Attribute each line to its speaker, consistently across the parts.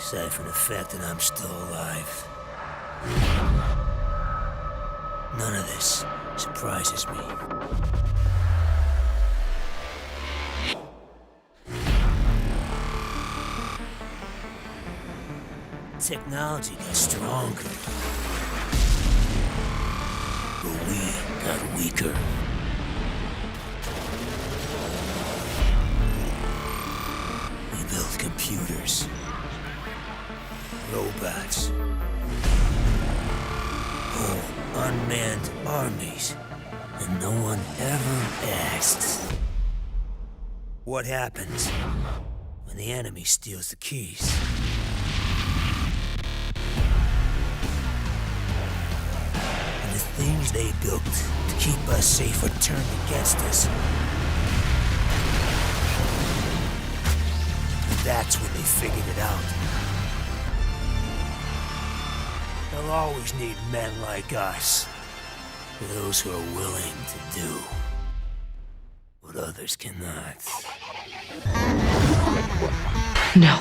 Speaker 1: Aside from the fact that I'm still alive. None of this surprises me. Technology got stronger, but we got weaker. We built computers, robots, whole unmanned armies, and no one ever asks what happens when the enemy steals the keys. And the things they built to keep us safe are turned against us. And that's when they figured it out. They'll always need men like us. Those who are willing to do what others cannot.
Speaker 2: No.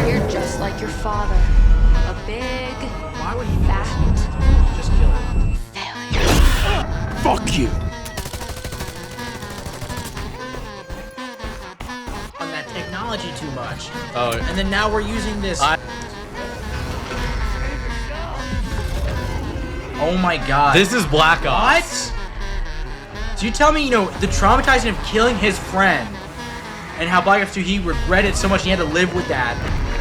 Speaker 3: You're just like your father. A big,
Speaker 2: Why would he
Speaker 3: fat
Speaker 2: just kill him?
Speaker 3: failure.
Speaker 1: Fuck you!
Speaker 2: On that technology too much.
Speaker 4: Oh,
Speaker 2: And then now we're using this. Oh my god.
Speaker 4: this is Black Ops.
Speaker 2: What? So you tell me, you know, the traumatizing of killing his friend and how Black Ops 2 he regretted so much he had to live with that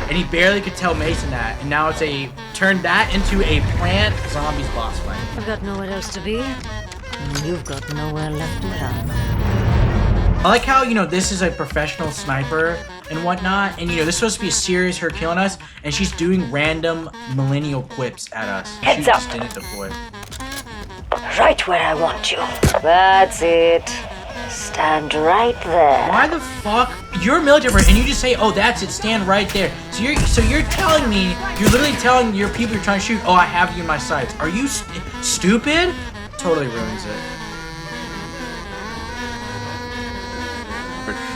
Speaker 2: and he barely could tell Mason that, and now it's turned that into a Plant Zombies boss fight.
Speaker 5: I've got nowhere else to be. And you've got nowhere left to run.
Speaker 2: I like how, you know, this is a professional sniper and whatnot, and you know, this is supposed to be a serious her killing us, and she's doing random millennial quips at us.
Speaker 5: Heads
Speaker 2: She
Speaker 5: up.
Speaker 2: just didn't deploy.
Speaker 5: Right where I want you. That's it. Stand right there.
Speaker 2: Why the fuck? You're a military person and you just say, oh, that's it, stand right there. So you're telling me, you're literally telling your people you're trying to shoot, oh, I have you in my sights. Are you stupid? Totally ruins it.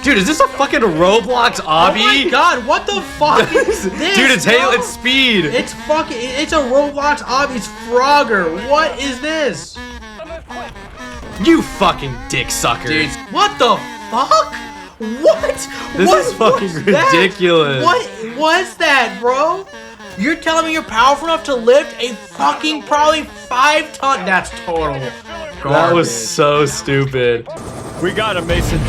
Speaker 4: Dude, is this a fucking Roblox obby?
Speaker 2: Oh my god, what the fuck is this?
Speaker 4: Dude, it's Halo,
Speaker 2: bro?
Speaker 4: it's speed.
Speaker 2: It's fucking, it's a Roblox obby, it's Frogger. What is this?
Speaker 4: You fucking dick sucker.
Speaker 2: Dude, what the fuck? What?
Speaker 4: This
Speaker 2: What
Speaker 4: is fucking
Speaker 2: was that?
Speaker 4: ridiculous.
Speaker 2: What was that, bro? You're telling me you're powerful enough to lift a fucking probably 5-ton? That's total garbage.
Speaker 4: That was so stupid.
Speaker 6: We got him, Mason.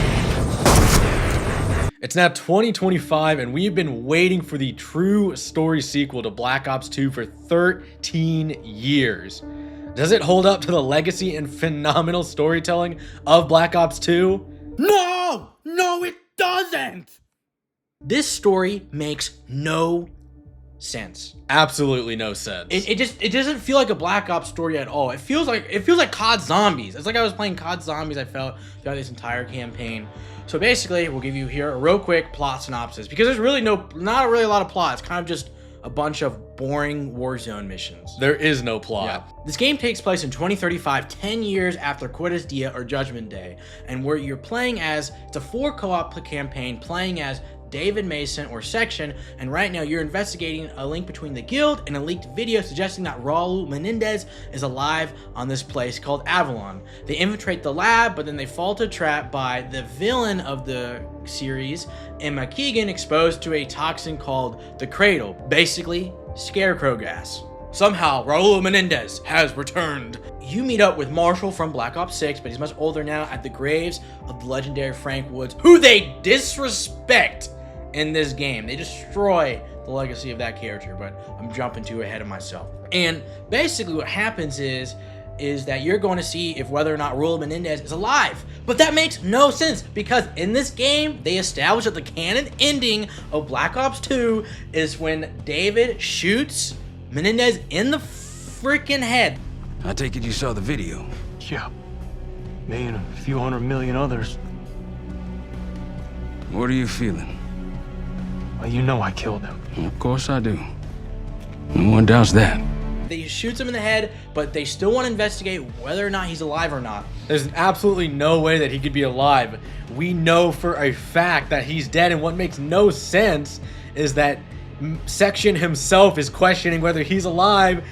Speaker 4: It's now 2025 and we've been waiting for the true story sequel to Black Ops 2 for 13 years. Does it hold up to the legacy and phenomenal storytelling of Black Ops 2?
Speaker 2: No! No, it doesn't! This story makes no sense.
Speaker 4: Absolutely no sense.
Speaker 2: It doesn't feel like a Black Ops story at all. It feels like COD Zombies. It's like I was playing COD Zombies, I felt, throughout this entire campaign. So basically, we'll give you here a real quick plot synopsis because there's really not really a lot of plot. It's kind of just a bunch of boring Warzone missions.
Speaker 4: There is no plot.
Speaker 2: Yeah. This game takes place in 2035, 10 years after Cortes Dia or Judgment Day, and where you're playing as, it's a 4 co-op campaign playing as David Mason or Section, and right now you're investigating a link between the guild and a leaked video suggesting that Raul Menendez is alive on this place called Avalon. They infiltrate the lab, but then they fall to a trap by the villain of the series, Emma Keegan, exposed to a toxin called the Cradle, basically scarecrow gas. Somehow, Raul Menendez has returned. You meet up with Marshall from Black Ops 6, but he's much older now, at the graves of the legendary Frank Woods, who they disrespect in this game. They destroy the legacy of that character, but I'm jumping too ahead of myself. And basically what happens is that you're going to see if whether or not Raul Menendez is alive. But that makes no sense because in this game, they established that the canon ending of Black Ops 2 is when David shoots Menendez in the freaking head.
Speaker 7: I take it you saw the video.
Speaker 6: Yeah. Me and a few 100 million others.
Speaker 7: What are you feeling?
Speaker 6: Well, you know I killed him.
Speaker 7: Of course I do. No one doubts that.
Speaker 2: they shoots him in the head, but they still want to investigate whether or not he's alive or not.
Speaker 4: There's absolutely no way that he could be alive. We know for a fact that he's dead, and what makes no sense is that Section himself is questioning whether he's alive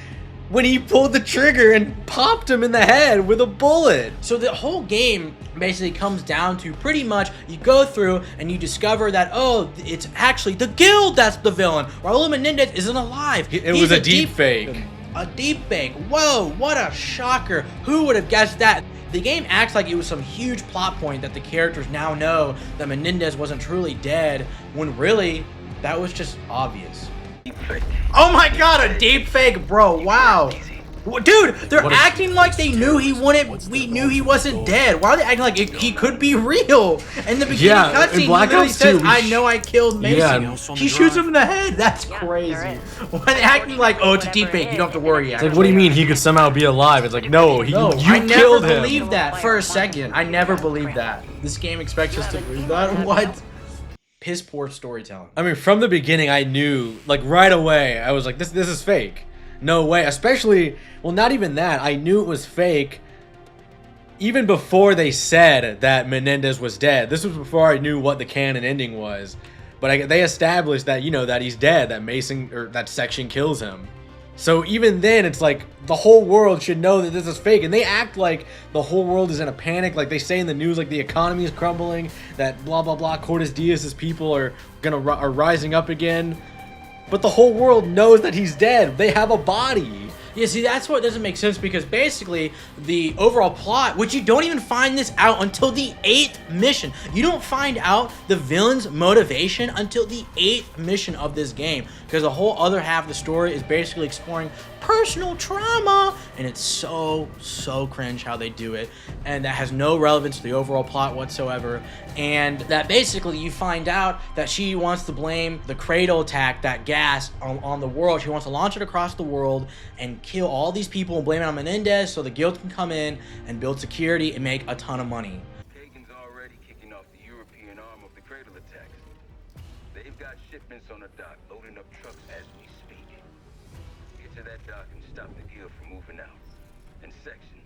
Speaker 4: when he pulled the trigger and popped him in the head with a bullet.
Speaker 2: So the whole game basically comes down to pretty much you go through and you discover that, oh, it's actually the guild that's the villain. Raul Menendez isn't alive.
Speaker 4: It was a deep fake.
Speaker 2: A deep fake. Whoa, what a shocker. Who would have guessed that? The game acts like it was some huge plot point that the characters now know that Menendez wasn't truly dead, when really, that was just obvious. Oh my god, a deep fake, bro. Wow. Dude, they're acting like they knew he wouldn't. We knew he wasn't dead. Why are they acting like he could be real? In the beginning cutscene, he literally says, I know I killed Mason.
Speaker 4: Yeah.
Speaker 2: He shoots him in the head. That's crazy. Why are they acting like, oh, it's a deep fake? You don't have to worry.
Speaker 4: It's like, what do you mean he could somehow be alive? It's like, no, you killed him.
Speaker 2: I never believed that for a second. I never believed that. This game expects us to believe that. What? Piss poor storytelling.
Speaker 4: I mean, from the beginning, I knew, like, right away, I was like, this is fake. No way. Especially, well, not even that. I knew it was fake even before they said that Menendez was dead. This was before I knew what the canon ending was. But they established that, you know, that he's dead, that Mason, or that Section kills him. So even then, it's like the whole world should know that this is fake, and they act like the whole world is in a panic. Like they say in the news, like the economy is crumbling, that blah blah blah. Cortez Diaz's people are rising up again, but the whole world knows that he's dead. They have a body.
Speaker 2: Yeah, see, that's what doesn't make sense, because basically the overall plot, which you don't even find this out until the 8th mission. You don't find out the villain's motivation until the 8th mission of this game, because the whole other half of the story is basically exploring personal trauma, and it's so cringe how they do it, and that has no relevance to the overall plot whatsoever. And that basically you find out that she wants to blame the cradle attack, that gas, on the world. She wants to launch it across the world and kill all these people and blame it on Menendez so the guild can come in and build security and make a ton of money.
Speaker 7: Kagan's already kicking off the European arm of the cradle attacks. They've got shipments on the dock loading up trucks as we speak. Get to that dock and stop the guild from moving out. And Section,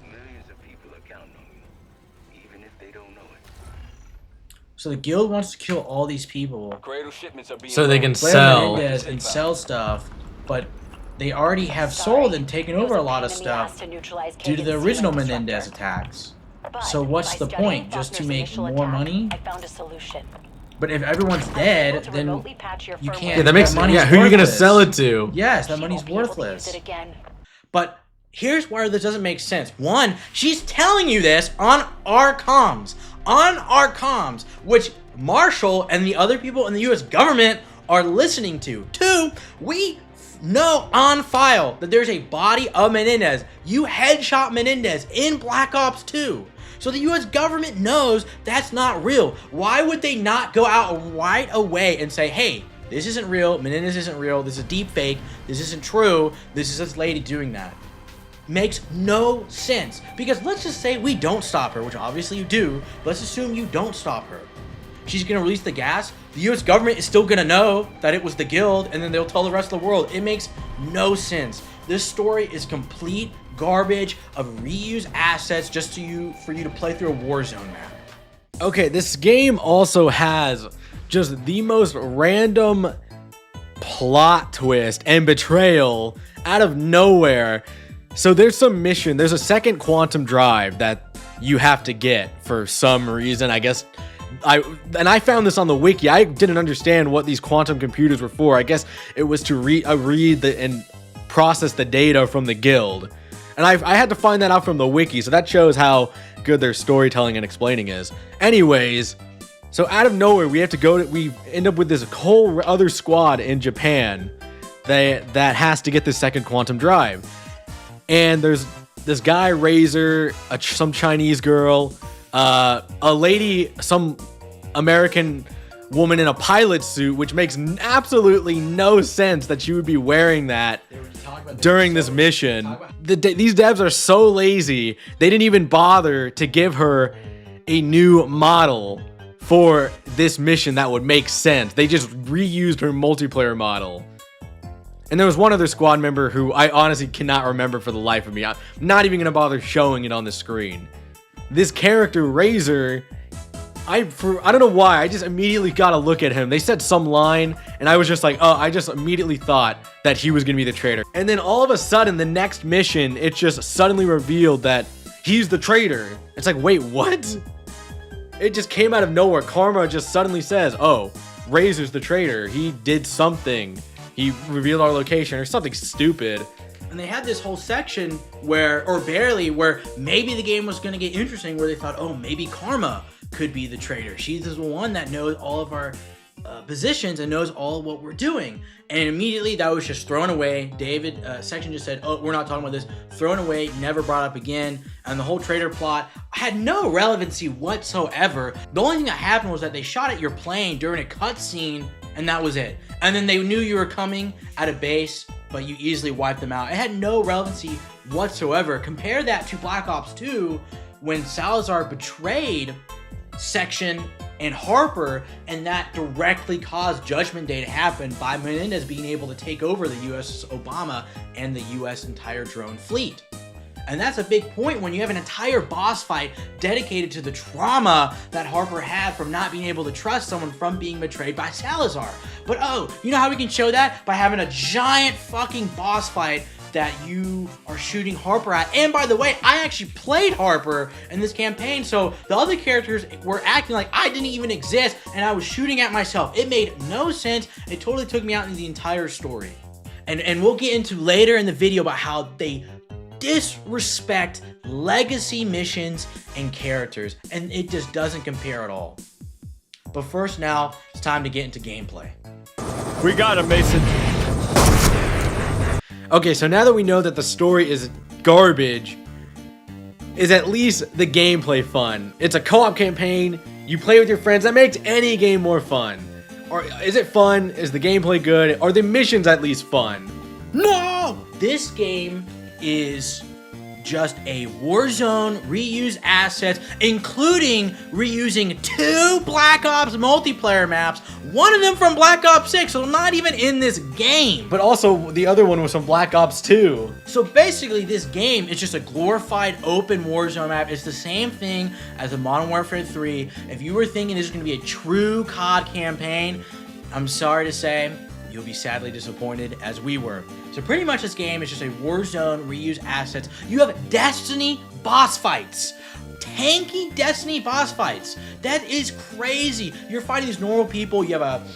Speaker 7: millions of people are counting on you, even if they don't know it.
Speaker 2: So the guild wants to kill all these people
Speaker 7: Cradle shipments are being
Speaker 4: So they can
Speaker 2: blame
Speaker 4: sell.
Speaker 2: Menendez and sell stuff, but they already have sold and taken over a lot of stuff due to the original Menendez attacks. So what's the point? Just to make more money?
Speaker 5: I found a solution.
Speaker 2: But if everyone's dead, then you can't.
Speaker 4: Yeah, that makes
Speaker 2: money's
Speaker 4: yeah. Who are you gonna
Speaker 2: worthless.
Speaker 4: sell it to?
Speaker 2: Yes, that money's worthless. But here's where this doesn't make sense. One, she's telling you this on our comms. On our comms, which Marshall and the other people in the US government are listening to. Two, we know on file that there's a body of Menendez. You headshot Menendez in Black Ops 2. So the US government knows that's not real. Why would they not go out right away and say, hey, this isn't real, Menendez isn't real, this is deep fake, this isn't true, this is this lady doing that? Makes no sense. Because let's just say we don't stop her, which obviously you do. Let's assume you don't stop her. She's gonna release the gas. The US government is still gonna know that it was the guild, and then they'll tell the rest of the world. It makes no sense. This story is complete garbage of reused assets just for you to play through a Warzone map.
Speaker 4: Okay, this game also has just the most random plot twist and betrayal out of nowhere. So there's some mission, there's a second quantum drive that you have to get for some reason, I guess. I found this on the wiki. I didn't understand what these quantum computers were for. I guess it was to read and process the data from the guild. And I had to find that out from the wiki, so that shows how good their storytelling and explaining is. Anyways, so out of nowhere, we end up with this whole other squad in Japan that has to get this second quantum drive. And there's this guy, Razor, some Chinese girl, a lady, some American woman in a pilot suit, which makes absolutely no sense that she would be wearing that during this mission. These devs are so lazy, they didn't even bother to give her a new model for this mission that would make sense. They just reused her multiplayer model. And there was one other squad member who I honestly cannot remember for the life of me. I'm not even going to bother showing it on the screen. This character, Razor, I don't know why, I just immediately got to look at him. They said some line, and I was just like, oh, I just immediately thought that he was going to be the traitor. And then all of a sudden, the next mission, it just suddenly revealed that he's the traitor. It's like, wait, what? It just came out of nowhere. Karma just suddenly says, oh, Razor's the traitor. He did something. He revealed our location or something stupid.
Speaker 2: And they had this whole section where, or barely, where maybe the game was going to get interesting, where they thought, oh, maybe Karma could be the traitor. She's the one that knows all of our positions and knows all of what we're doing. And immediately that was just thrown away. David section just said, oh, we're not talking about this. Thrown away, never brought up again. And the whole traitor plot had no relevancy whatsoever. The only thing that happened was that they shot at your plane during a cutscene, and that was it. And then they knew you were coming at a base, but you easily wiped them out. It had no relevancy whatsoever. Compare that to Black Ops 2 when Salazar betrayed Section and Harper, and that directly caused Judgment Day to happen by Menendez being able to take over the USS Obama and the US entire drone fleet. And that's a big point when you have an entire boss fight dedicated to the trauma that Harper had from not being able to trust someone from being betrayed by Salazar. But oh, you know how we can show that? By having a giant fucking boss fight that you are shooting Harper at. And by the way, I actually played Harper in this campaign, so the other characters were acting like I didn't even exist and I was shooting at myself. It made no sense. It totally took me out in the entire story. And we'll get into later in the video about how they disrespect legacy missions and characters, and it just doesn't compare at all. But first, now it's time to get into gameplay.
Speaker 6: We got him, Mason.
Speaker 4: Okay, so now that we know that the story is garbage, is at least the gameplay fun? It's a co-op campaign, you play with your friends, that makes any game more fun. Or is it fun? Is the gameplay good? Are the missions at least fun?
Speaker 2: No! This game is just a Warzone, reuse assets, including reusing 2 Black Ops multiplayer maps, one of them from Black Ops 6, so not even in this game.
Speaker 4: But also, the other one was from Black Ops 2.
Speaker 2: So basically, this game is just a glorified open Warzone map. It's the same thing as the Modern Warfare 3. If you were thinking this is going to be a true COD campaign, I'm sorry to say, you'll be sadly disappointed, as we were. So pretty much this game is just a Warzone, reuse assets. You have Destiny boss fights. Tanky Destiny boss fights. That is crazy. You're fighting these normal people. You have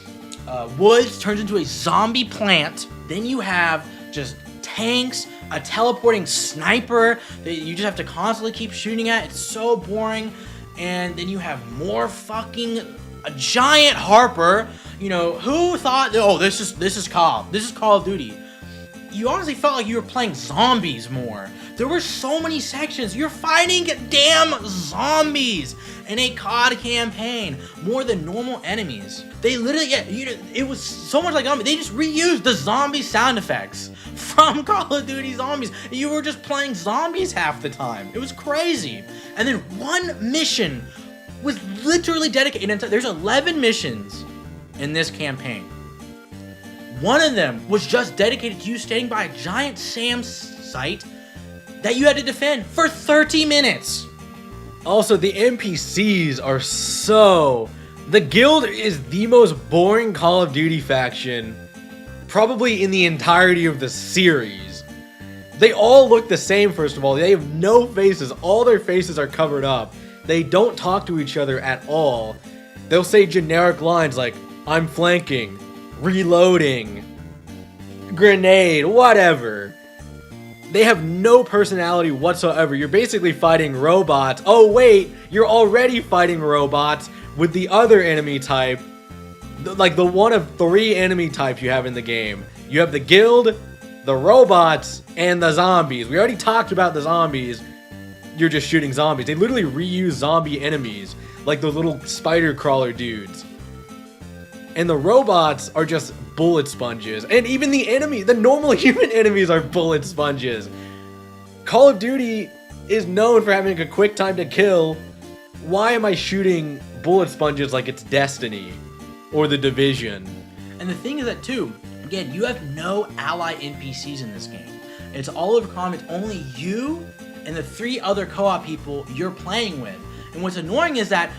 Speaker 2: a woods turns into a zombie plant. Then you have just tanks, a teleporting sniper that you just have to constantly keep shooting at. It's so boring. And then you have more fucking a giant Harper. You know, who thought, oh, this is Call of Duty. You honestly felt like you were playing zombies more. There were so many sections. You're fighting damn zombies in a COD campaign more than normal enemies. They literally, it was so much like zombies. They just reused the zombie sound effects from Call of Duty Zombies. You were just playing zombies half the time. It was crazy. And then one mission was literally dedicated. There's 11 missions in this campaign. One of them was just dedicated to you standing by a giant SAM site that you had to defend for 30 minutes.
Speaker 4: Also, the NPCs are so... The Guild is the most boring Call of Duty faction probably in the entirety of the series. They all look the same, first of all. They have no faces. All their faces are covered up. They don't talk to each other at all. They'll say generic lines like, I'm flanking, reloading, grenade, whatever. They have no personality whatsoever. You're basically fighting robots. Oh wait, you're already fighting robots with the other enemy type. Like the one of 3 enemy types you have in the game. You have the Guild, the robots, and the zombies. We already talked about the zombies. You're just shooting zombies. They literally reuse zombie enemies, like those little spider crawler dudes. And the robots are just bullet sponges. And even the normal human enemies are bullet sponges. Call of Duty is known for having a quick time to kill. Why am I shooting bullet sponges like it's Destiny or The Division?
Speaker 2: And the thing is that too, Again, you have no ally NPCs in this game. It's all over com. It's only you and the 3 other co-op people you're playing with. And what's annoying is that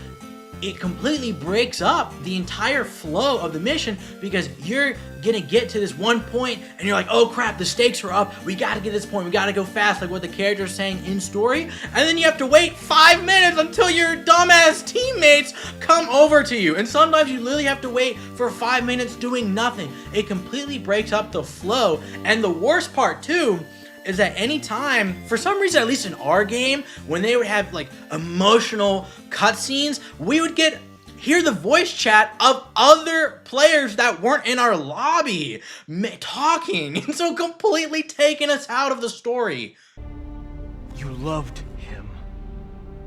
Speaker 2: it completely breaks up the entire flow of the mission, because you're gonna get to this one point and you're like, oh crap, the stakes are up, we gotta get to this point, we gotta go fast, like what the character's saying in story, and then you have to wait 5 minutes until your dumbass teammates come over to you, and sometimes you literally have to wait for 5 minutes doing nothing. It completely breaks up the flow, and the worst part too is that anytime, for some reason, at least in our game, when they would have like emotional cutscenes, we would hear the voice chat of other players that weren't in our lobby talking, and so completely taking us out of the story.
Speaker 6: You loved him.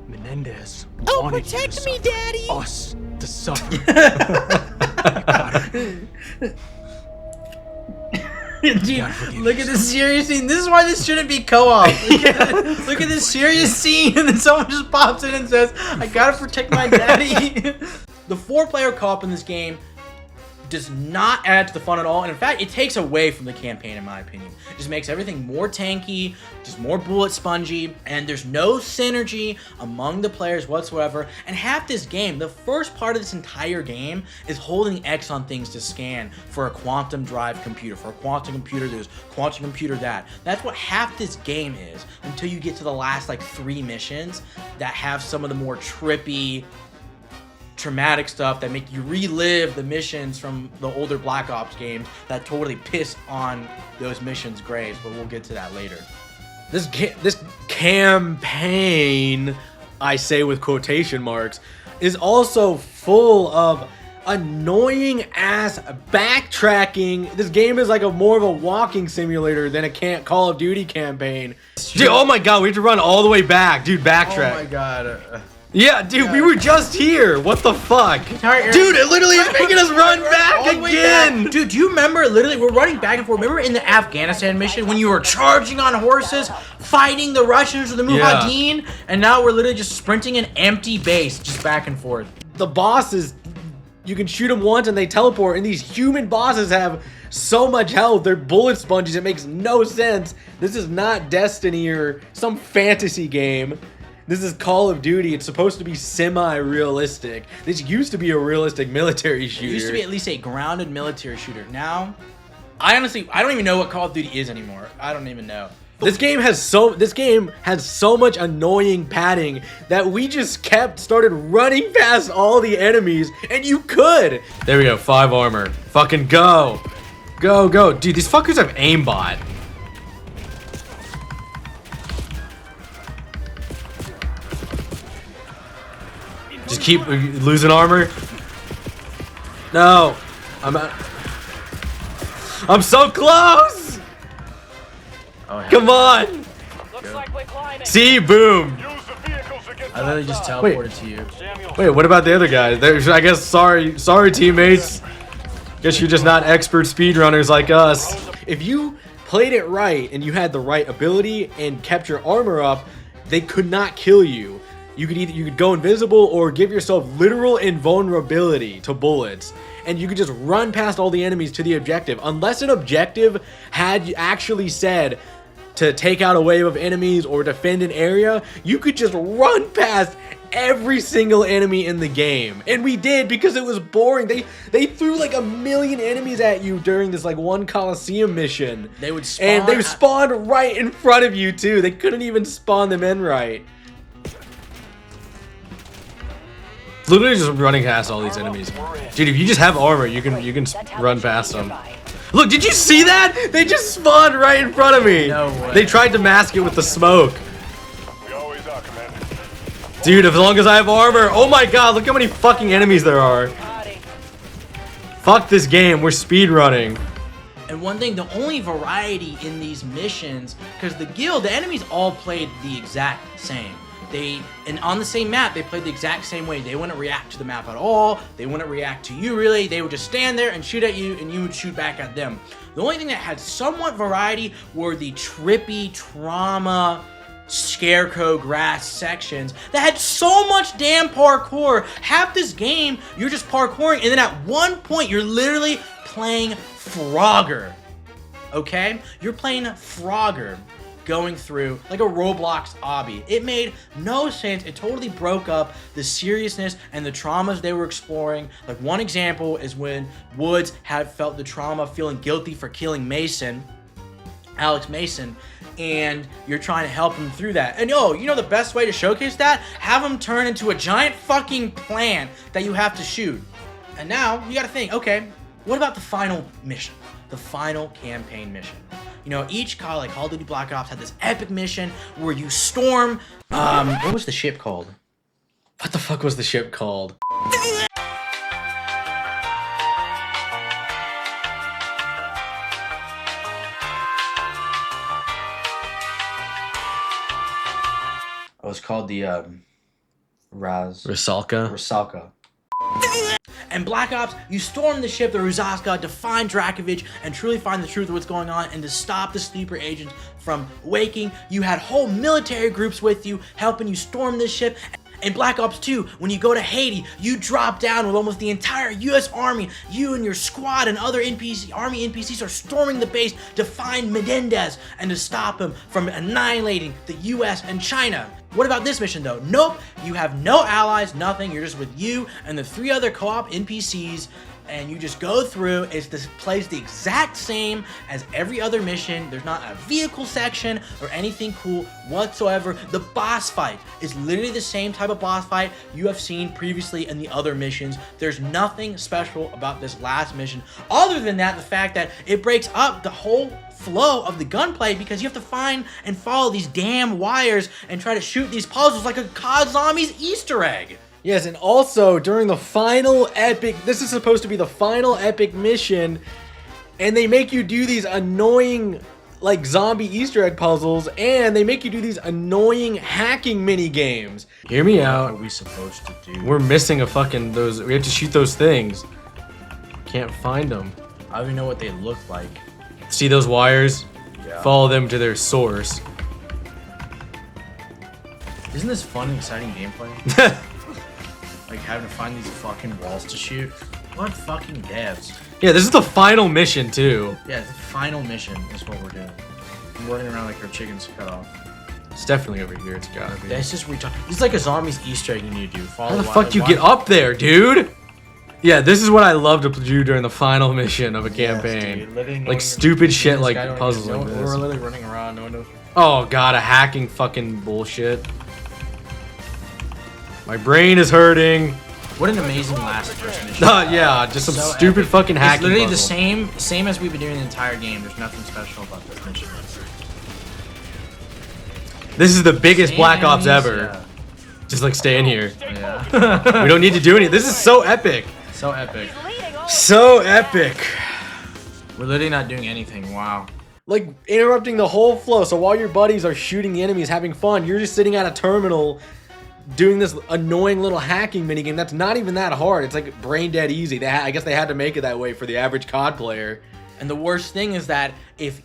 Speaker 6: Menendez
Speaker 8: Oh,
Speaker 6: wanted you to
Speaker 8: protect me,
Speaker 6: suffer.
Speaker 8: Daddy!
Speaker 6: Us to suffer.
Speaker 2: Dude, look at this serious scene. This is why this shouldn't be co-op. Look at this serious scene, and then someone just pops in and says, I gotta protect my daddy. The 4-player co-op in this game does not add to the fun at all, and in fact, it takes away from the campaign, in my opinion. It just makes everything more tanky, just more bullet spongy, and there's no synergy among the players whatsoever. And half this game, the first part of this entire game, is holding X on things to scan for a quantum drive computer, for a quantum computer this, quantum computer that. That's what half this game is, until you get to the last like 3 missions that have some of the more trippy, traumatic stuff that make you relive the missions from the older Black Ops games that totally piss on those missions' graves, but we'll get to that later.
Speaker 4: This campaign, I say with quotation marks, is also full of annoying ass backtracking. This game is like more of a walking simulator than a Call of Duty campain. Dude, oh my god, we have to run all the way back. Dude, backtrack.
Speaker 2: Oh my god.
Speaker 4: Yeah, dude, we were just here. What the fuck? Dude, it literally is making us run back again.
Speaker 2: Dude, do you remember, literally, we're running back and forth. Remember in the Afghanistan mission when you were charging on horses, fighting the Russians or the Mujahideen? And now we're literally just sprinting an empty base, just back and forth.
Speaker 4: The bosses, you can shoot them once and they teleport, and these human bosses have so much health. They're bullet sponges. It makes no sense. This is not Destiny or some fantasy game. This is Call of Duty. It's supposed to be semi-realistic. This used to be a realistic military shooter.
Speaker 2: It used to be at least a grounded military shooter. Now, I don't even know what Call of Duty is anymore. I don't even know.
Speaker 4: This game has so much annoying padding that we just started running past all the enemies, and you could. There we go, 5 armor. Fucking go. Go, go. Dude, these fuckers have aimbot. Just keep losing armor. No, I'm so close.
Speaker 2: Oh,
Speaker 4: come on. See, boom.
Speaker 2: I literally just teleported to you.
Speaker 4: Wait, what about the other guys? There's, I guess, sorry teammates. Guess you're just not expert speedrunners like us. If you played it right and you had the right ability and kept your armor up, they could not kill you. You could go invisible or give yourself literal invulnerability to bullets, and you could just run past all the enemies to the objective. Unless an objective had actually said to take out a wave of enemies or defend an area, you could just run past every single enemy in the game. And we did, because it was boring. They threw like 1,000,000 enemies at you during this like one Coliseum mission.
Speaker 2: They would spawn,
Speaker 4: and they spawned right in front of you too. They couldn't even spawn them in right. Literally just running past all these enemies. Dude, if you just have armor, you can run past them. Look, did you see that? They just spawned right in front of me.
Speaker 2: No way.
Speaker 4: They tried to mask it with the smoke. Dude, as long as I have armor. Oh my god, look how many fucking enemies there are. Fuck this game, we're speedrunning.
Speaker 2: And one thing, the only variety in these missions, because the guild, the enemies all played the exact same. And on the same map, they played the exact same way. They wouldn't react to the map at all. They wouldn't react to you, really. They would just stand there and shoot at you, and you would shoot back at them. The only thing that had somewhat variety were the trippy trauma scarecrow grass sections that had so much damn parkour. Half this game, you're just parkouring, and then at one point, you're literally playing Frogger. Okay? You're playing Frogger, going through like a Roblox obby. It made no sense. It totally broke up the seriousness and the traumas they were exploring. Like one example is when Woods had felt the trauma of feeling guilty for killing Alex Mason, and you're trying to help him through that. And you know the best way to showcase that? Have him turn into a giant fucking plant that you have to shoot. And now you gotta think, okay, what about the final mission? The final campaign mission. You know, each Call of Duty Black Ops had this epic mission where you storm, what was the ship called?
Speaker 4: What the fuck was the ship called?
Speaker 2: It was called the,
Speaker 4: Rusalka.
Speaker 2: And Black Ops, you storm the ship, the Rusalka, to find Drakovich and truly find the truth of what's going on and to stop the sleeper agents from waking. You had whole military groups with you helping you storm this ship. In Black Ops 2, when you go to Haiti, you drop down with almost the entire U.S. Army. You and your squad and other Army NPCs are storming the base to find Menendez and to stop him from annihilating the U.S. and China. What about this mission though? Nope, you have no allies, nothing. You're just with you and the 3 other co-op NPCs, and you just go through. This plays the exact same as every other mission. There's not a vehicle section or anything cool whatsoever. The boss fight is literally the same type of boss fight you have seen previously in the other missions. There's nothing special about this last mission other than that, the fact that it breaks up the whole flow of the gunplay because you have to find and follow these damn wires and try to shoot these puzzles like a COD Zombies Easter egg.
Speaker 4: Yes, and also during the final epic, this is supposed to be the final epic mission, and they make you do these annoying like zombie Easter egg puzzles, and they make you do these annoying hacking mini games. Hear me out.
Speaker 2: What are we supposed to do?
Speaker 4: We're missing a fucking we have to shoot those things. Can't find them.
Speaker 2: I don't even know what they look like.
Speaker 4: See those wires?
Speaker 2: Yeah.
Speaker 4: Follow them to their source.
Speaker 2: Isn't this fun and exciting gameplay? Like having to find these fucking walls to shoot. What fucking devs?
Speaker 4: Yeah, this is the final mission too.
Speaker 2: Yeah, the final mission is what we're doing. I'm running around like our chickens cut off.
Speaker 4: It's definitely over here. It's gotta be.
Speaker 2: That's just retarded. It's like a zombies Easter egg you need to do.
Speaker 4: How the fuck you get up there, dude? Yeah, this is what I love to do during the final mission of a campaign.
Speaker 2: Yes,
Speaker 4: like stupid shit like puzzles like this.
Speaker 2: We're literally running around. No one knows.
Speaker 4: Oh god, a hacking fucking bullshit. My brain is hurting.
Speaker 2: What an amazing last first mission.
Speaker 4: Yeah, just some stupid
Speaker 2: epic.
Speaker 4: fucking hacking.
Speaker 2: It's literally
Speaker 4: puzzle.
Speaker 2: the same as we've been doing the entire game. There's nothing special about this mission.
Speaker 4: This is the biggest Black Ops ever.
Speaker 2: Yeah.
Speaker 4: Just like stay in here.
Speaker 2: Yeah.
Speaker 4: We don't need to do anything. This is so epic.
Speaker 2: So epic.
Speaker 4: So epic.
Speaker 2: We're literally not doing anything. Wow.
Speaker 4: Like interrupting the whole flow. So while your buddies are shooting the enemies, having fun, you're just sitting at a terminal doing this annoying little hacking minigame that's not even that hard. It's like brain dead easy. I guess they had to make it that way for the average COD player.
Speaker 2: And the worst thing is that if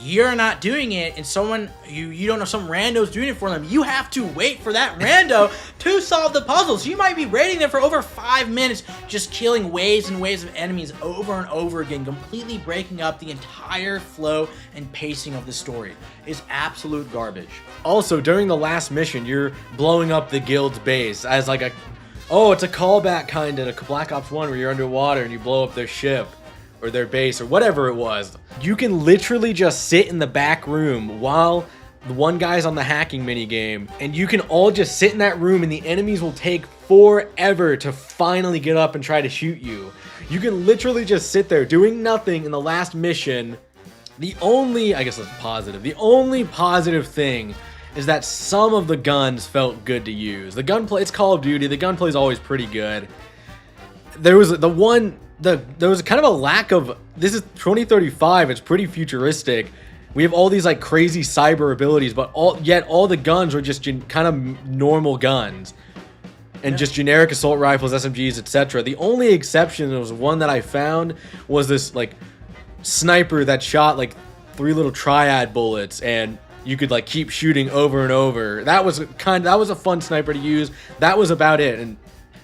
Speaker 2: you're not doing it and someone you don't know, some rando's doing it for them, you have to wait for that rando to solve the puzzles. You might be waiting there for over 5 minutes, just killing waves and waves of enemies over and over again, completely breaking up the entire flow and pacing of the story. It's absolute garbage.
Speaker 4: Also, during the last mission, you're blowing up the guild's base as like it's a callback kind of to Black Ops 1 where you're underwater and you blow up their ship or their base or whatever it was. You can literally just sit in the back room while the one guy's on the hacking minigame, and you can all just sit in that room and the enemies will take forever to finally get up and try to shoot you. You can literally just sit there doing nothing in the last mission. The only positive thing is that some of the guns felt good to use. The gunplay, it's Call of Duty, the gunplay is always pretty good. There was kind of a lack of, this is 2035, it's pretty futuristic. We have all these like crazy cyber abilities, but all the guns were just kind of normal guns. And just generic assault rifles, SMGs, etc. The only exception was one that I found was this like sniper that shot like 3 little triad bullets, and you could like keep shooting over and over. That was a fun sniper to use. That was about it.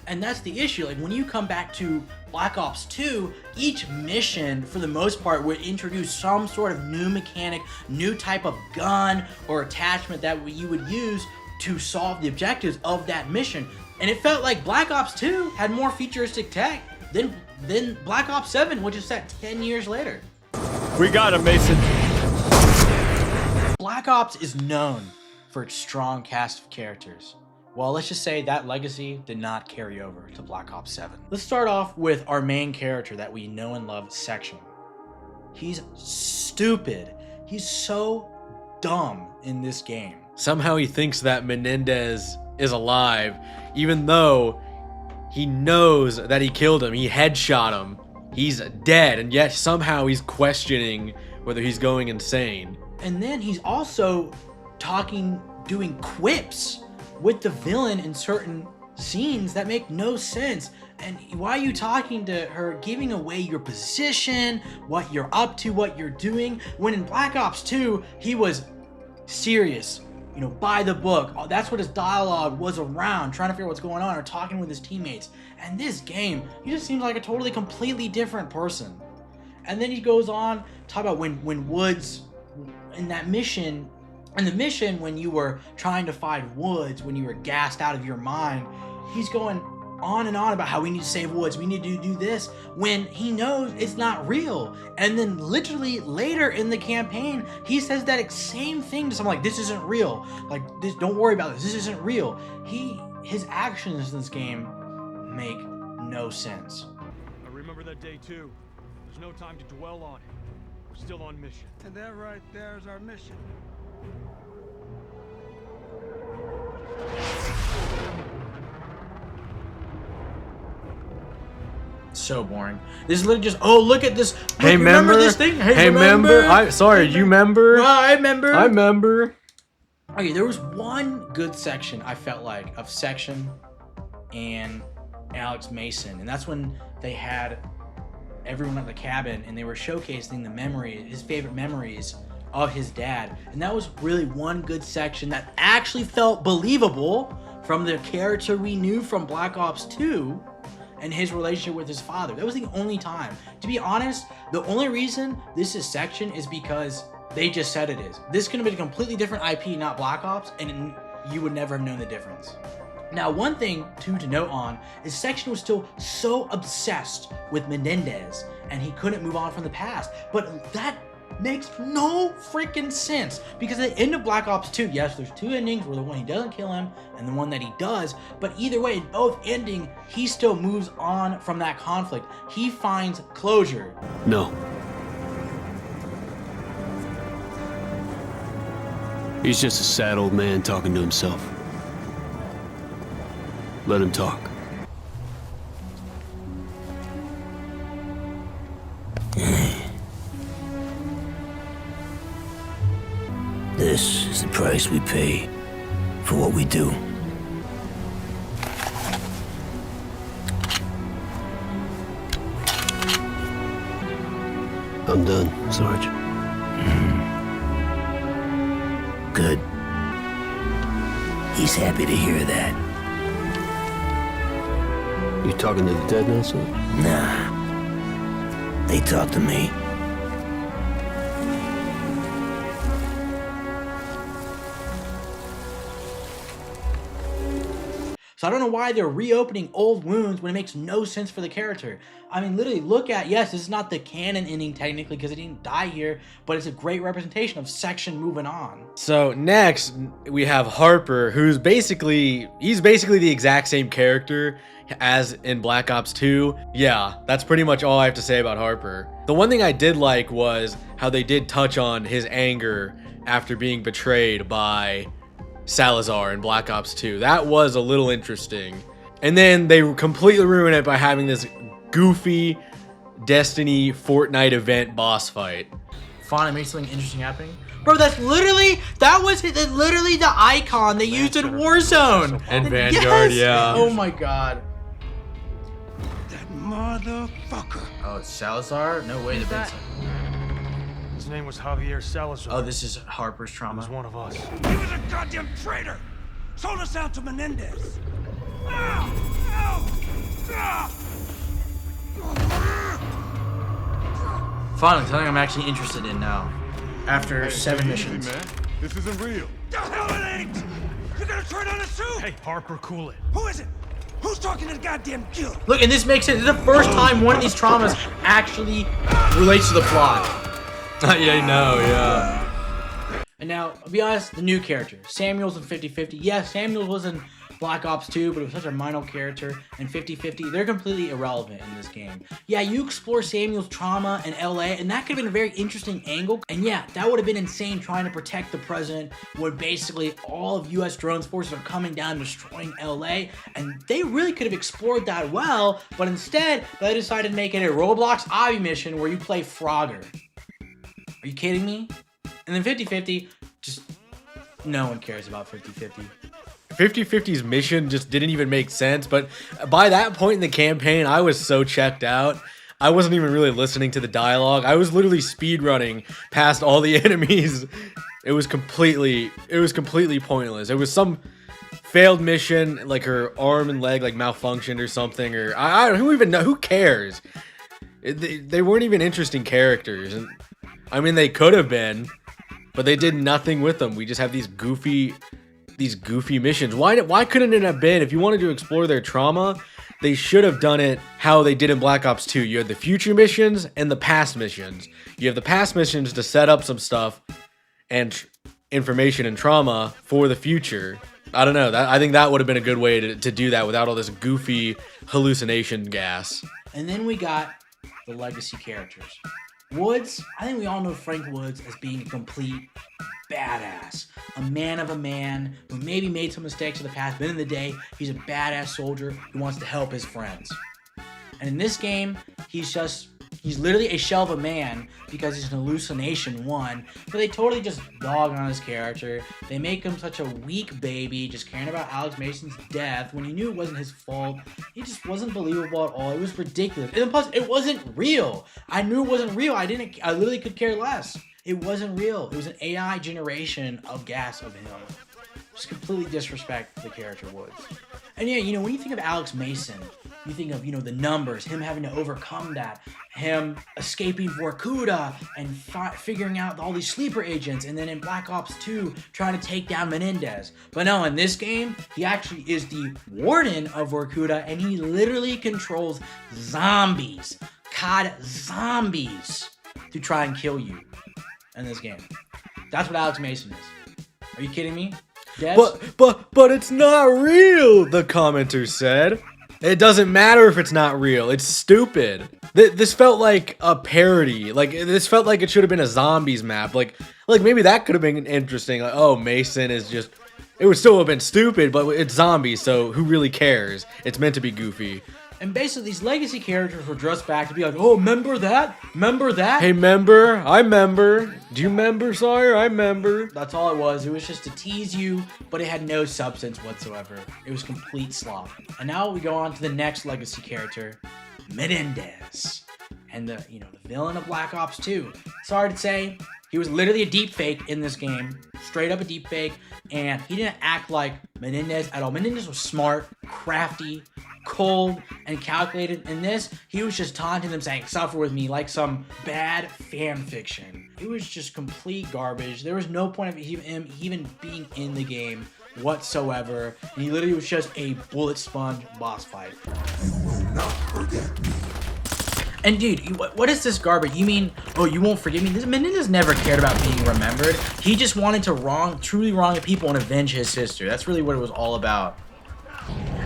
Speaker 2: And that's the issue. Like when you come back to Black Ops 2, each mission, for the most part, would introduce some sort of new mechanic, new type of gun or attachment that you would use to solve the objectives of that mission. And it felt like Black Ops 2 had more futuristic tech than Black Ops 7, which is set 10 years later.
Speaker 6: We got him, Mason.
Speaker 2: Black Ops is known for its strong cast of characters. Well, let's just say that legacy did not carry over to Black Ops 7. Let's start off with our main character that we know and love, Section. He's stupid. He's so dumb in this game.
Speaker 4: Somehow he thinks that Menendez is alive, even though he knows that he killed him. He headshot him. He's dead, and yet somehow he's questioning whether he's going insane.
Speaker 2: And then he's also doing quips with the villain in certain scenes that make no sense. And why are you talking to her, giving away your position, what you're up to, what you're doing, when in Black Ops 2, he was serious, you know, by the book. That's what his dialogue was around, trying to figure out what's going on or talking with his teammates. And this game, he just seems like a totally, completely different person. And then he goes on, talk about when Woods, in that mission, in the mission when you were trying to find Woods, when you were gassed out of your mind, he's going on and on about how we need to save Woods, we need to do this, when he knows it's not real. And then literally later in the campaign, he says that same thing to someone, like, this isn't real, like, this, don't worry about this isn't real. His actions in this game make no sense.
Speaker 6: I remember that day too. There's no time to dwell on it. We're still on mission.
Speaker 8: And that right there is our mission.
Speaker 2: So boring. This is literally just, oh, look at this. Look,
Speaker 4: Hey,
Speaker 2: remember this thing?
Speaker 4: Hey, member. You remember?
Speaker 2: I remember.
Speaker 4: I remember.
Speaker 2: Okay, there was one good section, I felt like, of Section and Alex Mason, and that's when they had everyone at the cabin and they were showcasing the memories, his favorite memories of his dad. And that was really one good section that actually felt believable from the character we knew from Black Ops 2 and his relationship with his father. That was the only time. To be honest, the only reason this is Section is because they just said it is. This could have been a completely different IP, not Black Ops, and you would never have known the difference. Now, one thing to note on is Section was still so obsessed with Menendez and he couldn't move on from the past. But that makes no freaking sense, because at the end of Black Ops 2, yes, there's two endings, where the one he doesn't kill him and the one that he does, but either way, in both ending, he still moves on from that conflict. He finds closure.
Speaker 9: No. He's just a sad old man talking to himself. Let him talk.
Speaker 1: This is the price we pay for what we do.
Speaker 9: I'm done, Sarge.
Speaker 1: Good. He's happy to hear that.
Speaker 9: You talking to the dead now, Sarge?
Speaker 1: Nah. They talk to me.
Speaker 2: So I don't know why they're reopening old wounds when it makes no sense for the character. I mean, literally, look at, yes, this is not the canon ending technically because it didn't die here, but it's a great representation of Section moving on.
Speaker 4: So next we have Harper, he's basically the exact same character as in Black Ops 2. Yeah, that's pretty much all I have to say about Harper. The one thing I did like was how they did touch on his anger after being betrayed by Salazar in Black Ops 2. That was a little interesting. And then they completely ruin it by having this goofy Destiny Fortnite event boss fight.
Speaker 2: Finally made something interesting happening. Bro, that was literally the icon they used in Warzone.
Speaker 4: And Vanguard,
Speaker 2: yes!
Speaker 4: yeah.
Speaker 2: Oh my god.
Speaker 8: That motherfucker.
Speaker 2: Oh, it's Salazar? No way.
Speaker 6: His name was Javier Salazar.
Speaker 2: Oh, this is Harper's
Speaker 6: He
Speaker 2: trauma.
Speaker 6: was one of us.
Speaker 8: He was a goddamn traitor! Sold us out to Menendez! Ow! Ow! Ah!
Speaker 2: Finally, something I'm actually interested in now. After 7 missions.
Speaker 6: man. This isn't real.
Speaker 8: The hell it ain't! You're gonna turn on us too?
Speaker 6: Hey, Harper, cool it.
Speaker 8: Who is it? Who's talking to the goddamn guild?
Speaker 2: Look, and this makes sense. This is the first time one of these traumas actually relates to the plot.
Speaker 4: Yeah, I know, yeah.
Speaker 2: And now, I'll be honest, the new character, Samuel's in 50-50. Yes, Samuel was in Black Ops 2, but it was such a minor character. And 50-50, they're completely irrelevant in this game. Yeah, you explore Samuel's trauma in LA, and that could have been a very interesting angle. And yeah, that would have been insane trying to protect the president when basically all of US drones forces are coming down and destroying LA. And they really could have explored that well, but instead, they decided to make it a Roblox obby mission where you play Frogger. Are you kidding me? And then 50-50, just no one cares about 50-50.
Speaker 4: 50-50's mission just didn't even make sense, but by that point in the campaign, I was so checked out. I wasn't even really listening to the dialogue. I was literally speedrunning past all the enemies. It was completely pointless. It was some failed mission, like her arm and leg like malfunctioned or something, or I who even know? Who cares? They weren't even interesting characters, and I mean they could have been, but they did nothing with them. We just have these goofy missions. Why couldn't it have been, if you wanted to explore their trauma, they should have done it how they did in Black Ops 2. You had the future missions and the past missions. You have the past missions to set up some stuff and information and trauma for the future. I don't know. I think that would have been a good way to do that without all this goofy hallucination gas.
Speaker 2: And then we got the legacy characters. Woods, I think we all know Frank Woods as being a complete badass. A man of a man who maybe made some mistakes in the past, but in the day, he's a badass soldier who wants to help his friends. And in this game, he's literally a shell of a man because he's an hallucination, one, but they totally just dog on his character. They make him such a weak baby, just caring about Alex Mason's death when you knew it wasn't his fault. He just wasn't believable at all. It was ridiculous. And plus, it wasn't real. I knew it wasn't real. I literally could care less. It wasn't real. It was an AI generation of gas of him. Just completely disrespect the character Woods. And yeah, when you think of Alex Mason, you think of, the numbers, him having to overcome that, him escaping Vorkuta and figuring out all these sleeper agents, and then in Black Ops 2, trying to take down Menendez. But no, in this game, he actually is the warden of Vorkuta, and he literally controls zombies. COD zombies to try and kill you in this game. That's what Alex Mason is. Are you kidding me? Devs?
Speaker 4: But it's not real, the commenter said. It doesn't matter if it's not real. It's stupid. This felt like a parody. Like, this felt like it should have been a zombies map. Like maybe that could have been interesting. Like, oh, Mason is just... It would still have been stupid, but it's zombies, so who really cares? It's meant to be goofy.
Speaker 2: And basically, these legacy characters were dressed back to be like, oh, remember that? Remember that?
Speaker 4: Hey, member? I member. Do you member, Sire? I member.
Speaker 2: That's all it was. It was just to tease you, but it had no substance whatsoever. It was complete slop. And now we go on to the next legacy character, Menendez. And the villain of Black Ops 2. Sorry to say, he was literally a deep fake in this game. Straight up a deep fake. And he didn't act like Menendez at all. Menendez was smart, crafty, cold, and calculated. In this, he was just taunting them, saying, suffer with me, like some bad fan fiction. It was just complete garbage. There was no point of him even being in the game whatsoever. And he literally was just a bullet sponge boss fight. And dude, what is this garbage? You mean, oh, you won't forgive me? This Menendez never cared about being remembered. He just wanted to truly wrong people and avenge his sister. That's really what it was all about.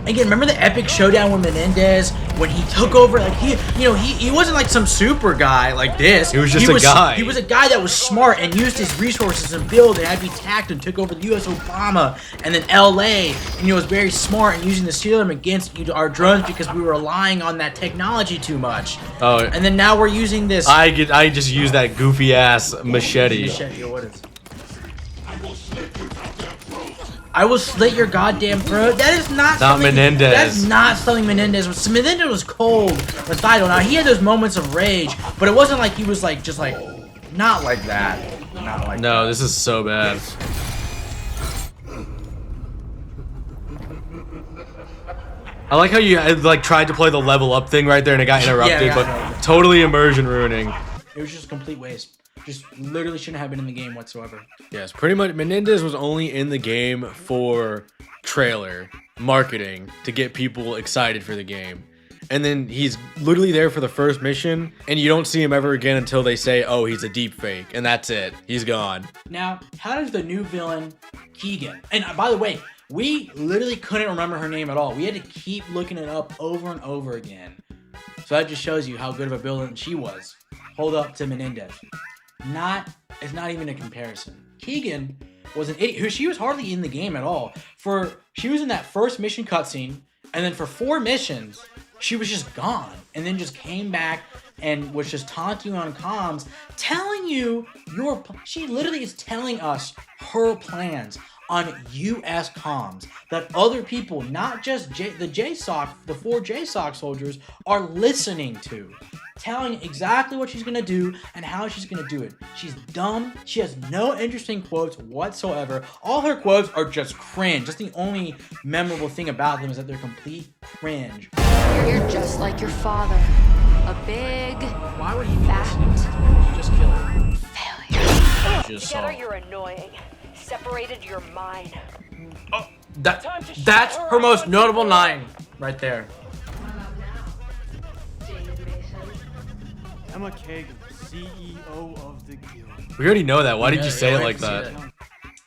Speaker 2: Again, remember the epic showdown with Menendez when he took over? Like he wasn't like some super guy like this.
Speaker 4: He was just a guy.
Speaker 2: He was a guy that was smart and used his resources and build and had to be attacked and took over the U.S. Obama and then L.A. and was very smart and using the serum against our drones because we were relying on that technology too much.
Speaker 4: Oh,
Speaker 2: and then now we're using this.
Speaker 4: I just use that goofy ass machete.
Speaker 2: Machete, what is it? I will slit your goddamn throat. That is not
Speaker 4: Menendez.
Speaker 2: That's not something Menendez was. Menendez was cold, methodical. Now he had those moments of rage, but it wasn't like he was like just like Not like that. Not like
Speaker 4: No,
Speaker 2: that.
Speaker 4: this is so bad. I like how you like tried to play the level up thing right there and it got interrupted,
Speaker 2: Yeah,
Speaker 4: but totally immersion ruining.
Speaker 2: It was just a complete waste. Just literally shouldn't have been in the game whatsoever.
Speaker 4: Yes, pretty much. Menendez was only in the game for trailer marketing to get people excited for the game. And then he's literally there for the first mission, and you don't see him ever again until they say, oh, he's a deep fake, and that's it. He's gone.
Speaker 2: Now, how does the new villain, Keegan, and by the way, we literally couldn't remember her name at all. We had to keep looking it up over and over again. So that just shows you how good of a villain she was. Hold up to Menendez. It's not even a comparison. Keegan was an idiot. She was hardly in the game at all. She was in that first mission cutscene, and then for 4 missions, she was just gone, and then just came back and was just taunting you on comms, telling you she literally is telling us her plans on US comms that other people, not just the JSOC, the 4 JSOC soldiers, are listening to. Telling exactly what she's gonna do and how she's gonna do it. She's dumb. She has no interesting quotes whatsoever. All her quotes are just cringe. That's the only memorable thing about them, is that they're complete cringe.
Speaker 3: You're just like your father. A big,
Speaker 2: Why would he be
Speaker 3: fat
Speaker 2: listening? Just kill her.
Speaker 3: failure.
Speaker 2: Just
Speaker 5: Together
Speaker 2: saw.
Speaker 5: you're annoying. Separated you're mine.
Speaker 2: That's her most notable line right there.
Speaker 6: Emma Kagan, CEO of the Guild.
Speaker 4: We already know that. Why did you say it
Speaker 2: Yeah,
Speaker 4: like
Speaker 2: I can
Speaker 4: that?
Speaker 2: see that.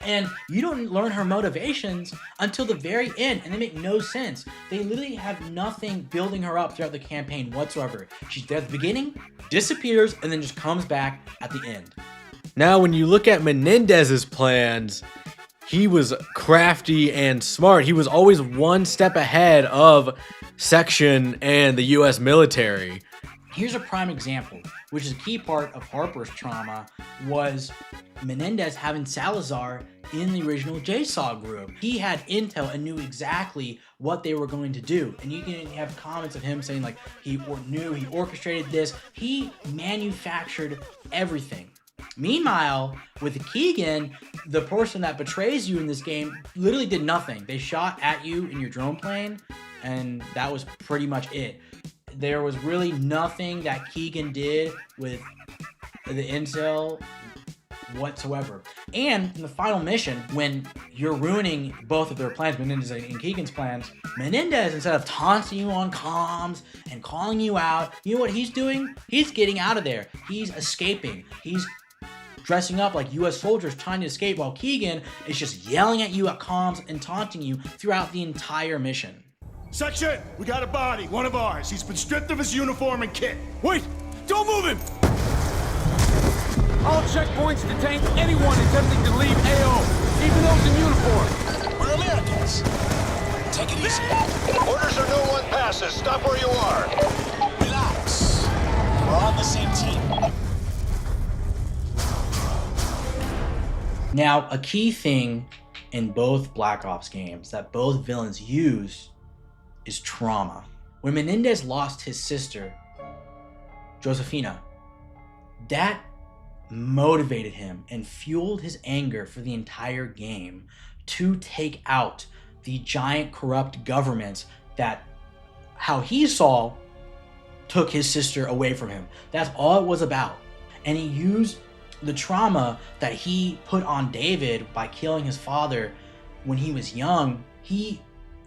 Speaker 2: And you don't learn her motivations until the very end, and they make no sense. They literally have nothing building her up throughout the campaign whatsoever. She's there at the beginning, disappears, and then just comes back at the end.
Speaker 4: Now, when you look at Menendez's plans, he was crafty and smart. He was always one step ahead of Section and the US military.
Speaker 2: Here's a prime example, which is a key part of Harper's trauma, was Menendez having Salazar in the original JSAW group. He had intel and knew exactly what they were going to do. And you can have comments of him saying like, he orchestrated this. He manufactured everything. Meanwhile, with Keegan, the person that betrays you in this game literally did nothing. They shot at you in your drone plane, and that was pretty much it. There was really nothing that Keegan did with the intel whatsoever. And in the final mission, when you're ruining both of their plans, Menendez and Keegan's plans, Menendez, instead of taunting you on comms and calling you out, you know what he's doing? He's getting out of there. He's escaping. He's dressing up like US soldiers trying to escape, while Keegan is just yelling at you at comms and taunting you throughout the entire mission.
Speaker 8: Section, we got a body, one of ours. He's been stripped of his uniform and kit. Wait, don't move him!
Speaker 10: All checkpoints detain anyone attempting to leave AO, even those in uniform.
Speaker 11: We're Americans. Take it easy. Orders are no one passes. Stop where you are. Relax. We're on the same team.
Speaker 2: Now, a key thing in both Black Ops games that both villains use is trauma. When Menendez lost his sister, Josefina, that motivated him and fueled his anger for the entire game to take out the giant corrupt governments that, how he saw, took his sister away from him. That's all it was about. And he used the trauma that he put on David by killing his father when he was young. He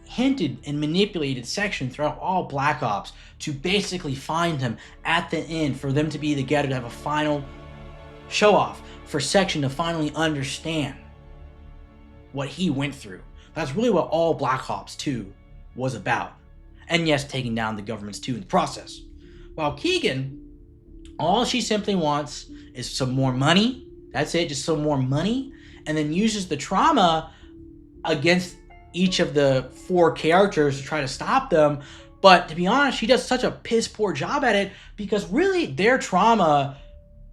Speaker 2: hinted and manipulated Section throughout all Black Ops to basically find him at the end, for them to be together, to have a final show off, for Section to finally understand what he went through. That's really what all Black Ops 2 was about. And yes, taking down the governments too in the process. While Keegan, all she simply wants is some more money. That's it, just some more money. And then uses the trauma against each of the 4 characters to try to stop them. But to be honest, she does such a piss poor job at it, because really their trauma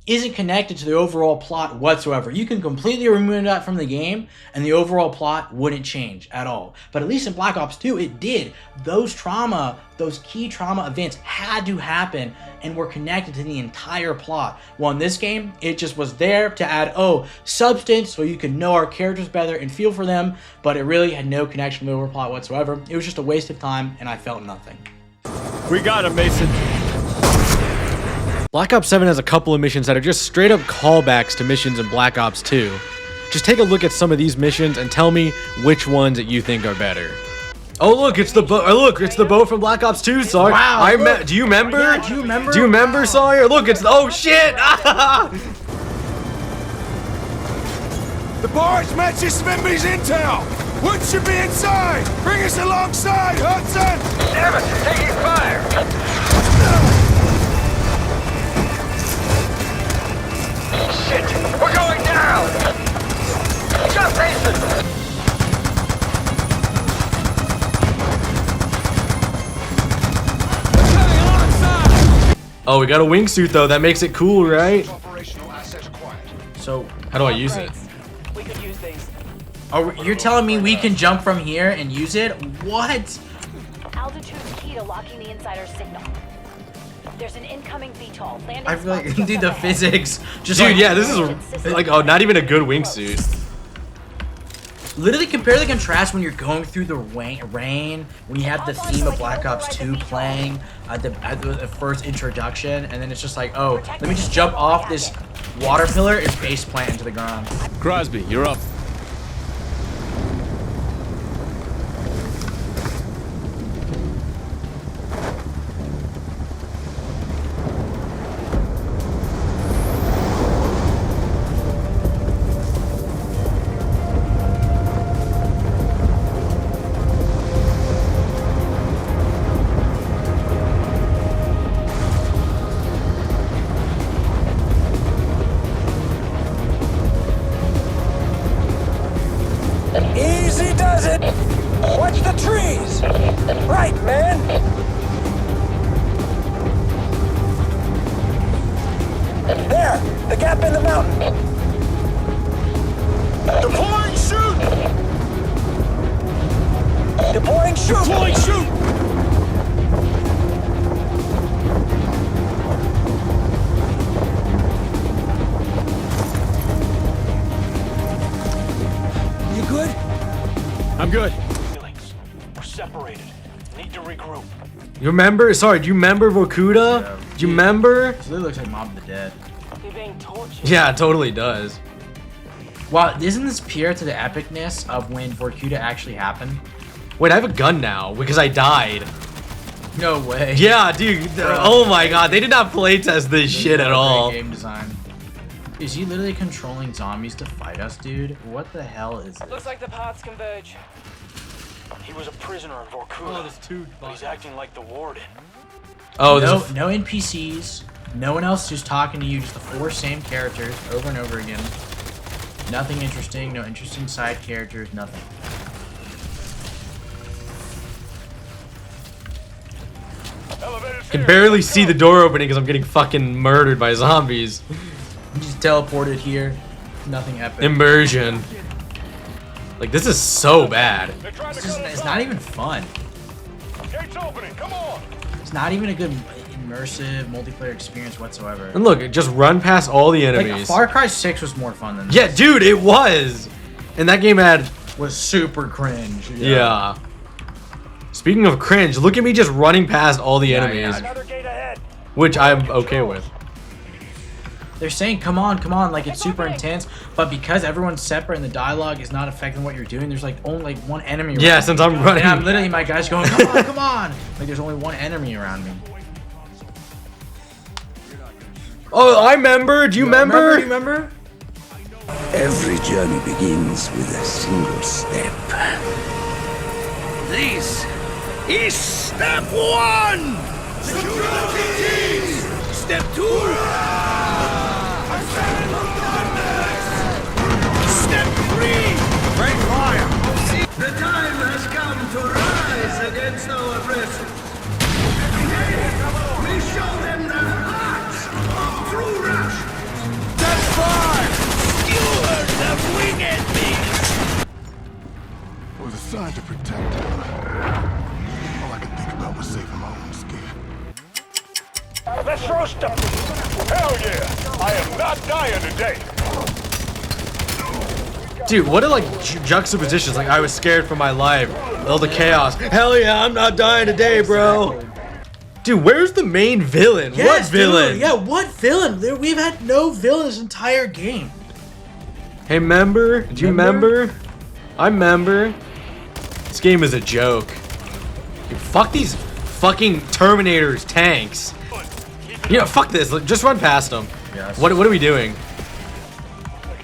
Speaker 2: isn't connected to the overall plot whatsoever. You can completely remove that from the game and the overall plot wouldn't change at all. But at least in Black Ops 2, it did. Those key trauma events had to happen and were connected to the entire plot. Well, in this game, it just was there to add, substance so you can know our characters better and feel for them, but it really had no connection to the overall plot whatsoever. It was just a waste of time and I felt nothing.
Speaker 6: We got him, Mason.
Speaker 4: Black Ops 7 has a couple of missions that are just straight up callbacks to missions in Black Ops 2. Just take a look at some of these missions and tell me which ones that you think are better. Oh look, it's the boat. Look, it's the boat from Black Ops 2, Sawyer.
Speaker 2: Wow.
Speaker 4: Do you remember?
Speaker 2: Yeah, do you remember?
Speaker 4: Do you remember, Sawyer? Look, it's oh shit!
Speaker 8: The barge matches Svimby's intel! Wood should be inside! Bring us alongside, Hudson!
Speaker 11: Damn it, taking fire! Shit, we're going down! Just Mason!
Speaker 4: Oh, we got a wingsuit though. That makes it cool, right?
Speaker 2: So,
Speaker 4: how do I use it?
Speaker 12: We could use these.
Speaker 2: Oh, you're telling me we can jump from here and use it? What?
Speaker 5: Altitude's key to locking the insider's signal. There's an incoming VTOL. Landing
Speaker 2: I feel like,
Speaker 5: spot just
Speaker 2: dude, the
Speaker 5: ahead.
Speaker 2: physics. Just
Speaker 4: Dude,
Speaker 2: like,
Speaker 4: yeah, this is like, not even a good wingsuit.
Speaker 2: Literally compare the contrast when you're going through the rain, when you have the theme of Black Ops 2 playing at the first introduction, and then it's just like, oh, let me just jump off this water pillar and face plant into the ground.
Speaker 9: Crosby, you're up.
Speaker 8: Easy does it! Watch the trees! Right, man! There! The gap in the mountain!
Speaker 11: Deploying shoot!
Speaker 8: Deploying shoot!
Speaker 11: Deploying shoot!
Speaker 8: You good?
Speaker 9: I'm good.
Speaker 10: We're separated. Need to regroup.
Speaker 4: You remember? Sorry, do you remember Vorkuta?
Speaker 2: Yeah.
Speaker 4: Do you remember?
Speaker 2: It literally looks like Mob of the Dead.
Speaker 12: They're being tortured.
Speaker 4: Yeah, it totally does.
Speaker 2: Wow, isn't this pure to the epicness of when Vorkuta actually happened?
Speaker 4: Wait, I have a gun now because I died.
Speaker 2: No way.
Speaker 4: Yeah, dude. Oh my god, they did not playtest this shit at all.
Speaker 2: Game design. Is he literally controlling zombies to fight us, dude? What the hell is this?
Speaker 12: Looks like the paths converge.
Speaker 10: He was a prisoner in Vorkuta, but he's acting like the warden.
Speaker 4: Oh,
Speaker 2: no NPCs, no one else who's talking to you, just the 4 same characters over and over again. Nothing interesting, no interesting side characters, nothing.
Speaker 4: can barely see the door opening because I'm getting fucking murdered by zombies.
Speaker 2: You just teleported here. Nothing epic.
Speaker 4: Immersion. Like, this is so bad.
Speaker 2: It's not even fun.
Speaker 11: Gates opening, come on!
Speaker 2: It's not even a good immersive multiplayer experience whatsoever.
Speaker 4: And look, just run past all the enemies.
Speaker 2: Like, Far Cry 6 was more fun than this.
Speaker 4: Yeah, dude, it was. And that game
Speaker 2: was super cringe.
Speaker 4: Yeah. Speaking of cringe, look at me just running past all the enemies.
Speaker 11: Another gate ahead.
Speaker 4: Which I'm okay with.
Speaker 2: They're saying, come on, like it's super intense, but because everyone's separate and the dialogue is not affecting what you're doing, there's like only like one enemy around
Speaker 4: Yeah,
Speaker 2: me.
Speaker 4: since I'm running.
Speaker 2: And I'm literally, my guy's going, come on, come on. Like there's only one enemy around me.
Speaker 4: Oh, I remember. Do you remember?
Speaker 2: Do you remember?
Speaker 13: Every journey begins with a single step.
Speaker 8: This is step 1! Security teams! Step 2! Step 3! Break fire! The time has come to rise against our oppressors. Today, we show them the heart of true rush. Hell yeah! I am not dying today!
Speaker 4: Dude, what are like juxtapositions? Like, I was scared for my life. All the chaos. Hell yeah, I'm not dying today, bro. Dude, where's the main villain?
Speaker 2: Yes,
Speaker 4: what villain?
Speaker 2: Dude, yeah, what villain? We've had no villain this entire game.
Speaker 4: Hey, member? Do you remember? I remember. This game is a joke. Dude, fuck these fucking Terminators tanks. You know, fuck this. Just run past them.
Speaker 2: Yes.
Speaker 4: What are we doing?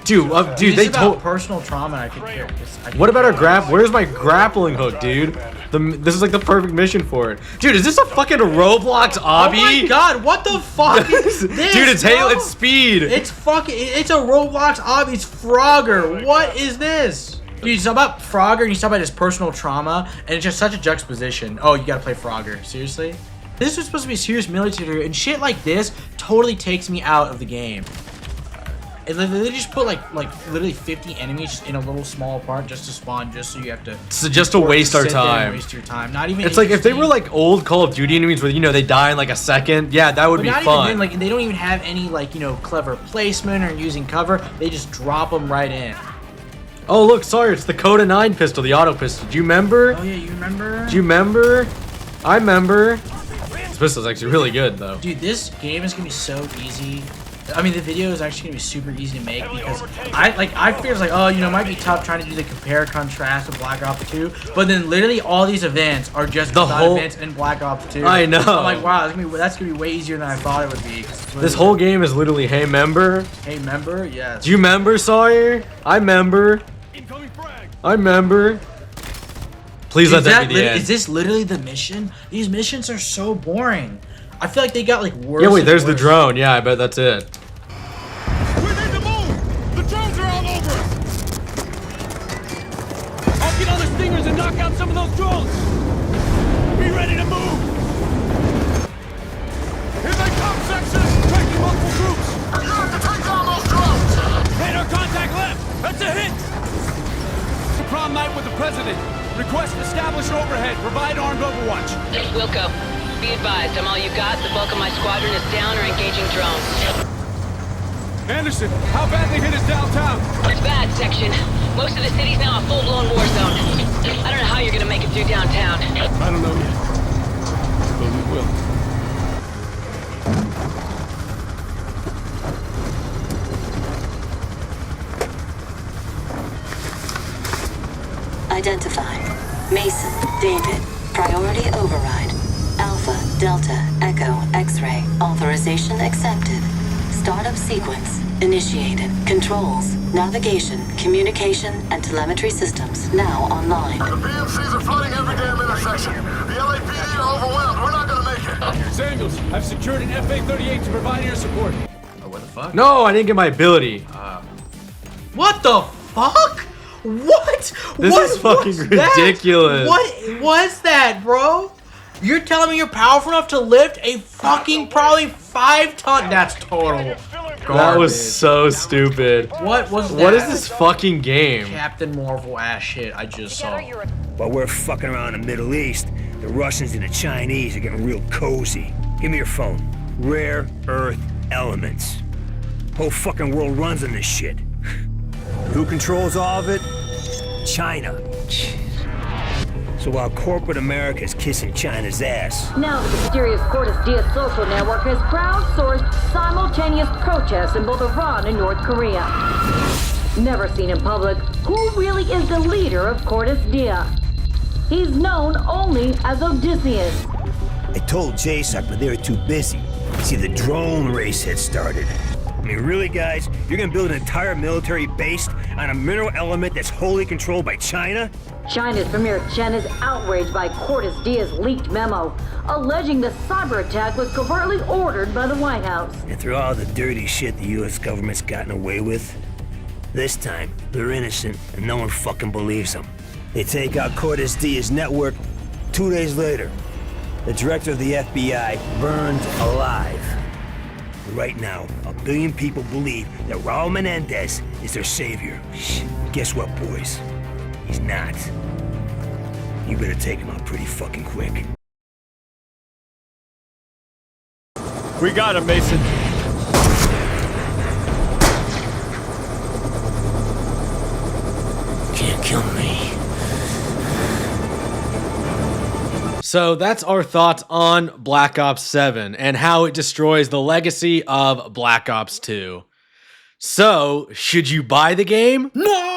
Speaker 4: Dude, dude, they told
Speaker 2: personal trauma. I could care.
Speaker 4: What about our where's my grappling hook, dude? This is like the perfect mission for it. Dude, is this a fucking Roblox obby?
Speaker 2: Oh my god, what the fuck is this?
Speaker 4: Dude, it's Halo, it's speed.
Speaker 2: It's a Roblox obby. It's Frogger. What is this? Dude, you talk about Frogger and you talk about his personal trauma, and it's just such a juxtaposition. Oh, you gotta play Frogger. Seriously? This was supposed to be a serious military, and shit like this totally takes me out of the game. They just put like literally 50 enemies in a little small part just to spawn, just so you have to.
Speaker 4: So just to waste our time.
Speaker 2: Waste your time. Not even.
Speaker 4: It's like if they were like old Call of Duty enemies where they die in like a second. Yeah, that would be fun.
Speaker 2: Even then, like they don't even have any clever placement or using cover. They just drop them right in.
Speaker 4: Oh look, Sawyer, it's the Coda 9 pistol, the auto pistol. Do you remember?
Speaker 2: Oh yeah, you remember?
Speaker 4: Do you remember? I remember. This pistol's actually really good though.
Speaker 2: Dude, this game is gonna be so easy. I mean, the video is actually gonna be super easy to make because I fear it's like, oh, it might be tough trying to do the compare contrast with Black Ops 2, but then literally all these events are just the whole events in Black Ops 2.
Speaker 4: I know.
Speaker 2: I'm like, wow, that's gonna be way easier than I thought it would be.
Speaker 4: This whole game is literally, hey, member.
Speaker 2: Hey, member, yes.
Speaker 4: Do you remember, Sawyer? I remember. I remember. Please let that be the end.
Speaker 2: Is this literally the mission? These missions are so boring. I feel like they got like worse.
Speaker 4: Yeah, wait, there's the drone. Yeah, I bet that's it.
Speaker 8: We need to move! The drones are all over us!
Speaker 10: I'll get on the stingers and knock out some of those drones!
Speaker 8: Be ready to move! Here they come, Sexus! Tracking multiple groups! I got to take down those drones!
Speaker 10: Radar contact left! That's a hit! It's a prom night with the president. Request establish overhead. Provide armed overwatch.
Speaker 14: Wilco, be advised, I'm all you got. The bulk of my squadron is down or engaging drones.
Speaker 10: Anderson, how badly hit is downtown?
Speaker 14: It's bad, Section. Most of the city's now a full-blown war zone. I don't know how you're gonna make it through downtown.
Speaker 10: I don't know yet, but we will.
Speaker 15: Identify. Mason, David. Priority override. Alpha, Delta, Echo, X-ray. Authorization accepted. Startup sequence initiated. Controls, navigation, communication, and telemetry systems now online.
Speaker 8: The PMCs are flooding every damn intersection. The LAPD are overwhelmed. We're not gonna make it.
Speaker 10: Samuels, I've secured an FA-38 to provide air support.
Speaker 2: Oh, what the fuck?
Speaker 4: No, I didn't get my ability.
Speaker 2: What the fuck? What?
Speaker 4: This is fucking ridiculous.
Speaker 2: What was that, bro? You're telling me you're powerful enough to lift a fucking probably 5-ton? That's total garbage.
Speaker 4: That was so stupid.
Speaker 2: What was that?
Speaker 4: What is this fucking game?
Speaker 2: Captain Marvel ass shit I just saw.
Speaker 1: While we're fucking around the Middle East, the Russians and the Chinese are getting real cozy. Give me your phone. Rare earth elements. Whole fucking world runs on this shit. Who controls all of it? China. Jeez. So while corporate America is kissing China's ass.
Speaker 5: Now the mysterious Cortes Diaz social network has crowdsourced simultaneous protests in both Iran and North Korea. Never seen in public, who really is the leader of Cortes Diaz? He's known only as Odysseus.
Speaker 1: I told JSOC, but they were too busy. See, the drone race had started. I mean, really, guys? You're gonna build an entire military based on a mineral element that's wholly controlled by China?
Speaker 5: China's Premier Chen is outraged by Cortes Diaz's leaked memo, alleging the cyber attack was covertly ordered by the White House.
Speaker 1: And through all the dirty shit the U.S. government's gotten away with, this time, they're innocent and no one fucking believes them. They take out Cortes Diaz's network 2 days later. The director of the FBI burned alive. Right now, 1 billion people believe that Raul Menendez is their savior. Guess what, boys? He's not. You better take him out pretty fucking quick.
Speaker 9: We got him, Mason.
Speaker 1: Can't kill me.
Speaker 4: So that's our thoughts on Black Ops 7 and how it destroys the legacy of Black Ops 2. So, should you buy the game? No!